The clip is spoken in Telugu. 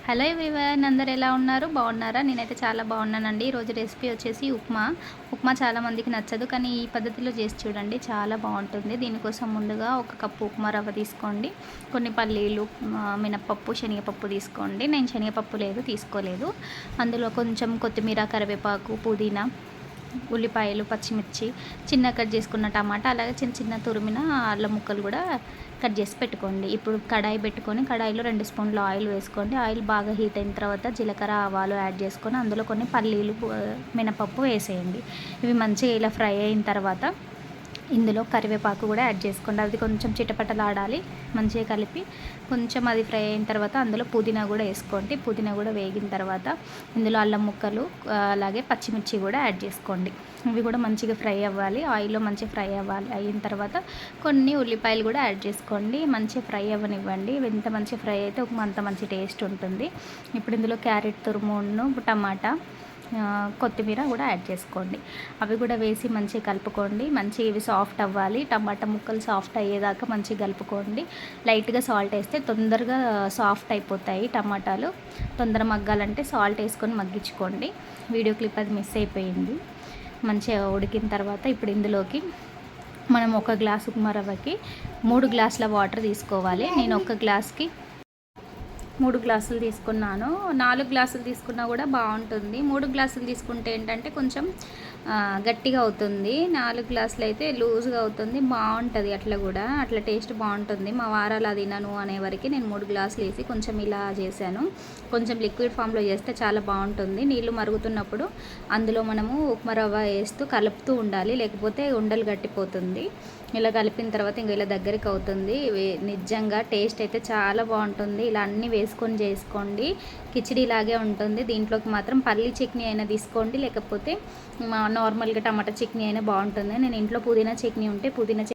హలో ఎవ్రీవన్, అందరు ఎలా ఉన్నారు? బాగున్నారా? నేనైతే చాలా బాగున్నానండి. ఈరోజు రెసిపీ వచ్చేసి ఉప్మా చాలామందికి నచ్చదు, కానీ ఈ పద్ధతిలో చేసి చూడండి, చాలా బాగుంటుంది. దీనికోసం ముందుగా ఒక కప్పు ఉప్మా రవ్వ తీసుకోండి, కొన్ని పల్లీలు, మినప్పప్పు, శనగపప్పు తీసుకోండి. నేను శనగపప్పు తీసుకోలేదు. అందులో కొంచెం కొత్తిమీర, కరివేపాకు, పుదీనా, ఉల్లిపాయలు, పచ్చిమిర్చి, చిన్న కట్ చేసుకున్న టమాటా, అలాగే చిన్న చిన్న తురిమిన అల్లం ముక్కలు కూడా కట్ చేసి పెట్టుకోండి. ఇప్పుడు కడాయి పెట్టుకొని కడాయిలో 2 స్పూన్లు ఆయిల్ వేసుకోండి. ఆయిల్ బాగా హీట్ అయిన తర్వాత జీలకర్ర, ఆవాలు యాడ్ చేసుకొని అందులో కొన్ని పల్లీలు, మినపప్పు వేసేయండి. ఇవి మంచిగా ఇలా ఫ్రై అయిన తర్వాత ఇందులో కరివేపాకు కూడా యాడ్ చేసుకోండి. అది కొంచెం చిటపటలాడాలి. మంచిగా కలిపి కొంచెం అది ఫ్రై అయిన తర్వాత అందులో పుదీనా కూడా వేసుకోండి. పుదీనా కూడా వేగిన తర్వాత ఇందులో అల్లం ముక్కలు, అలాగే పచ్చిమిర్చి కూడా యాడ్ చేసుకోండి. ఇవి కూడా మంచిగా ఫ్రై అవ్వాలి. ఆయిల్లో మంచిగా ఫ్రై అవ్వాలి. అయిన తర్వాత కొన్ని ఉల్లిపాయలు కూడా యాడ్ చేసుకోండి. మంచిగా ఫ్రై అవ్వనివ్వండి. ఎంత మంచిగా ఫ్రై అయితే అంత మంచి టేస్ట్ ఉంటుంది. ఇప్పుడు ఇందులో క్యారెట్ తురుమును, టమాటా, కొత్తిమీర కూడా యాడ్ చేసుకోండి. అవి కూడా వేసి మంచిగా కలుపుకోండి. మంచిగా ఇవి సాఫ్ట్ అవ్వాలి. టమాటా ముక్కలు సాఫ్ట్ అయ్యేదాకా మంచిగా కలుపుకోండి. లైట్గా సాల్ట్ వేస్తే తొందరగా సాఫ్ట్ అయిపోతాయి. టమాటాలు తొందర మగ్గాలంటే సాల్ట్ వేసుకొని మగ్గించుకోండి. వీడియో క్లిప్ అది మిస్ అయిపోయింది. మంచిగా ఉడికిన తర్వాత ఇప్పుడు ఇందులోకి మనం 1 గ్లాసు ఉప్మా రవ్వకి 3 గ్లాసుల వాటర్ తీసుకోవాలి. నేను 1 గ్లాస్కి 3 గ్లాసులు తీసుకున్నాను. 4 గ్లాసులు తీసుకున్నా కూడా బాగుంటుంది. 3 గ్లాసులు తీసుకుంటే ఏంటంటే కొంచెం గట్టిగా అవుతుంది. 4 గ్లాసులు అయితే లూజ్గా అవుతుంది. బాగుంటుంది. అట్లా టేస్ట్ బాగుంటుంది. మా వారాలు అది తినను అనేవరకు నేను 3 గ్లాసులు వేసి కొంచెం ఇలా చేశాను. కొంచెం లిక్విడ్ ఫామ్లో చేస్తే చాలా బాగుంటుంది. నీళ్ళు మరుగుతున్నప్పుడు అందులో మనము ఉప్మా రవ్వ వేస్తూ కలుపుతూ ఉండాలి, లేకపోతే ఉండలు గట్టిపోతుంది. ఇలా కలిపిన తర్వాత ఇంకా ఇలా దగ్గరికి అవుతుంది. నిజంగా టేస్ట్ అయితే చాలా బాగుంటుంది. ఇలా అన్నీ వేసుకొని చేసుకోండి. కిచిడి లాగే ఉంటుంది. దీంట్లోకి మాత్రం పల్లి చట్నీ అయినా తీసుకోండి, లేకపోతే నార్మల్గా టమాటా చట్నీ అయినా బాగుంటుంది. నేను ఇంట్లో పుదీనా చట్నీ ఉంటే పుదీనా